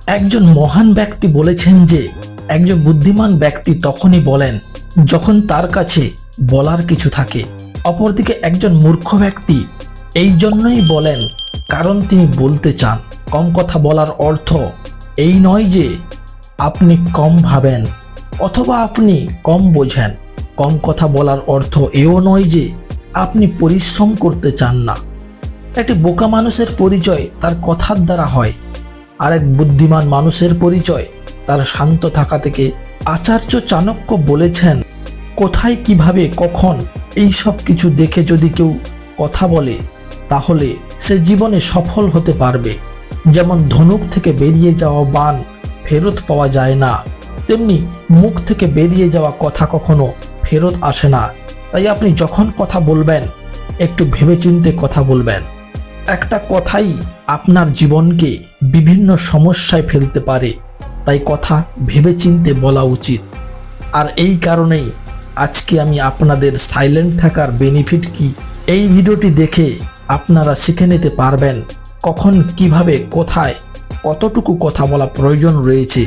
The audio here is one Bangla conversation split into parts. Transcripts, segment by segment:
একজন মহান ব্যক্তি বলেছেন যে একজন বুদ্ধিমান ব্যক্তি তখনই বলেন যখন তার কাছে বলার কিছু থাকে। অপরদিকে একজন মূর্খ ব্যক্তি এই জন্যই বলেন কারণ তিনি বলতে চান। কম কথা বলার অর্থ এই নয় যে আপনি কম ভাবেন অথবা আপনি কম বোঝেন। কম কথা বলার অর্থ এও নয় যে আপনি পরিশ্রম করতে চান না। একটি বোকা মানুষের পরিচয় তার কথার দ্বারা হয়, আর এক বুদ্ধিমান মানুষের পরিচয় তার শান্ত থাকা থেকে। আচার্য চাণক্য বলেছেন, কোথায় কিভাবে কখন এই সব কিছু দেখে যদি কেউ কথা বলে তাহলে সে জীবনে সফল হতে পারবে। যেমন ধনুক থেকে বেরিয়ে যাওয়া বাণ ফেরত পাওয়া যায় না, তেমনি মুখ থেকে বেরিয়ে যাওয়া কথা কখনো ফেরত আসে না। তাই আপনি যখন কথা বলবেন একটু ভেবেচিন্তে কথা বলবেন। একটা কথাই আপনার জীবনকে বিভিন্ন সমস্যায় ফেলতে পারে, তাই কথা ভেবেচিন্তে বলা উচিত। আর এই কারণেই আজকে আমি আপনাদের সাইলেন্ট থাকার বেনিফিট কি এই ভিডিওটি দেখে আপনারা শিখে নিতে পারবেন কখন কিভাবে কোথায় কতটুকু কথা বলা প্রয়োজন রয়েছে।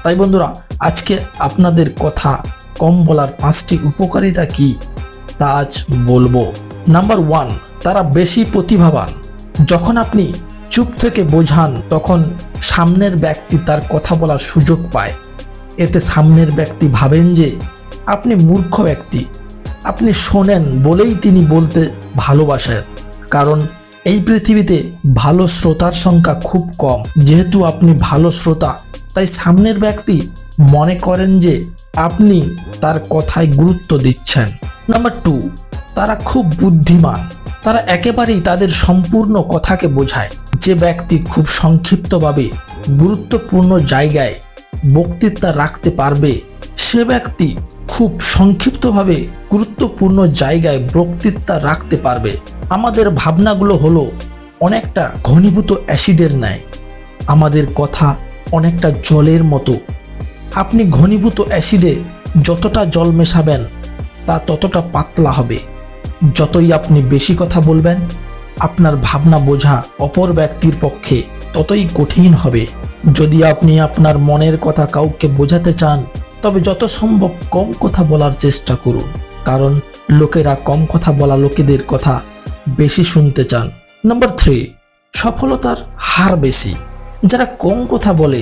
তাই বন্ধুরা, আজকে আপনাদের কথা কম বলার 5টি উপকারিতা কি তা আজ বলবো। নাম্বার 1, তারা বেশি প্রতিভাবান। যখন আপনি চুপ থেকে বোঝান তখন সামনের ব্যক্তি তার কথা বলার সুযোগ পায়। এতে সামনের ব্যক্তি ভাবেন যে আপনি মূর্খ ব্যক্তি, আপনি শোনেন বলেই তিনি বলতে ভালোবাসেন। কারণ এই পৃথিবীতে ভালো শ্রোতার সংখ্যা খুব কম। যেহেতু আপনি ভালো শ্রোতা, তাই সামনের ব্যক্তি মনে করেন যে আপনি তার কথায় গুরুত্ব দিচ্ছেন। নাম্বার 2, তারা খুব বুদ্ধিমান। তারা একেবারেই তাদের সম্পূর্ণ কথাকে বোঝায়। যে ব্যক্তি খুব সংক্ষিপ্তভাবে গুরুত্বপূর্ণ জায়গায় বক্তৃতা রাখতে পারবে, সে ব্যক্তি খুব সংক্ষিপ্তভাবে গুরুত্বপূর্ণ জায়গায় বক্তৃতা রাখতে পারবে। আমাদের ভাবনাগুলো হলো অনেকটা ঘনীভূত অ্যাসিডের ন্যায়। আমাদের কথা অনেকটা জলের মতো। আপনি ঘনীভূত অ্যাসিডে যতটা জল মেশাবেন তা ততটা পাতলা হবে। যতই আপনি বেশি কথা বলবেন, আপনার ভাবনা বোঝা অপর ব্যক্তির পক্ষে ততই কঠিন হবে। যদি আপনি আপনার মনের কথা কাউকে বোঝাতে চান, তবে যত সম্ভব কম কথা বলার চেষ্টা করুন। কারণ লোকেরা কম কথা বলা লোকেদের কথা বেশি শুনতে চান। নাম্বার 3, সফলতার হার বেশি। যারা কম কথা বলে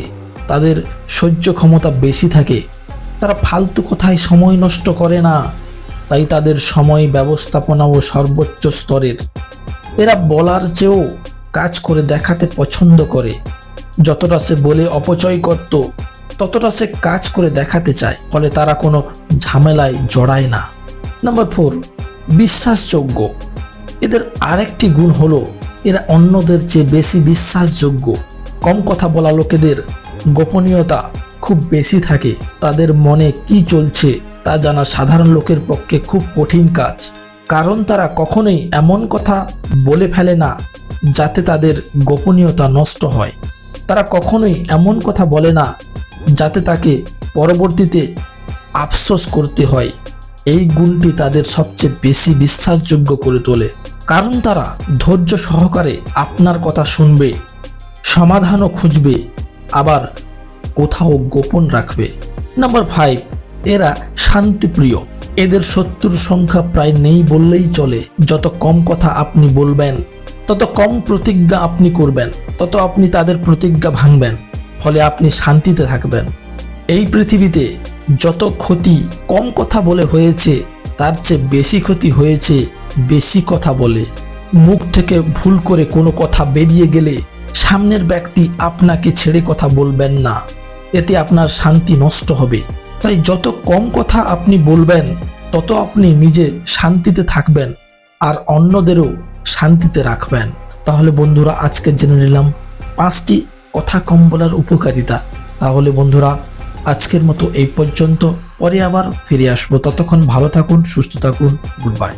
তাদের সহ্য ক্ষমতা বেশি থাকে। তারা ফালতু কথায় সময় নষ্ট করে না, তাই তাদের সময় ব্যবস্থাপনাও সর্বোচ্চ স্তরের। এরা বলার চেয়েও কাজ করে দেখাতে পছন্দ করে। যতটা সে বলে অপচয় করত, ততটা সে কাজ করে দেখাতে চায়। ফলে তারা কোনো ঝামেলায় জড়ায় না। নাম্বার 4, বিশ্বাসযোগ্য। এদের আরেকটি গুণ হলো এরা অন্যদের চেয়ে বেশি বিশ্বাসযোগ্য। কম কথা বলা লোকেদের গোপনীয়তা খুব বেশি থাকে। তাদের মনে কি চলছে তা জানা সাধারণ লোকের পক্ষে খুব কঠিন কাজ। কারণ তারা কখনোই এমন কথা বলে ফেলে না যাতে তাদের গোপনীয়তা নষ্ট হয়। তারা কখনোই এমন কথা বলে না যাতে তাকে পরবর্তীতে আফসোস করতে হয়। এই গুণটি তাদের সবচেয়ে বেশি বিশ্বাসযোগ্য করে তোলে। কারণ তারা ধৈর্য সহকারে আপনার কথা শুনবে, সমাধানও খুঁজবে, আবার কোথাও গোপন রাখবে। নাম্বার 5, এরা শান্তিপ্রিয়। এদের শত্রুর সংখ্যা প্রায় নেই বললেই চলে। যত কম কথা আপনি বলবেন, তত কম প্রতিজ্ঞা আপনি করবেন, তত আপনি তাদের প্রতিজ্ঞা ভাঙবেন। ফলে আপনি শান্তিতে থাকবেন। এই পৃথিবীতে যত ক্ষতি কম কথা বলে হয়েছে, তার চেয়ে বেশি ক্ষতি হয়েছে বেশি কথা বলে। মুখ থেকে ভুল করে কোনো কথা বেরিয়ে গেলে সামনের ব্যক্তি আপনাকে ছেড়ে কথা বলবেন না। এতে আপনার শান্তি নষ্ট হবে। তাই যত কম কথা আপনি বলবেন, তত আপনি নিজে শান্তিতে থাকবেন আর অন্যদেরও শান্তিতে রাখবেন। তাহলে বন্ধুরা, আজকে জেনে নিলাম 5টি কথা কম বলার উপকারিতা। তাহলে বন্ধুরা, আজকের মতো এই পর্যন্ত। পরে আবার ফিরে আসবো। ততক্ষণ ভালো থাকুন, সুস্থ থাকুন। Good bye.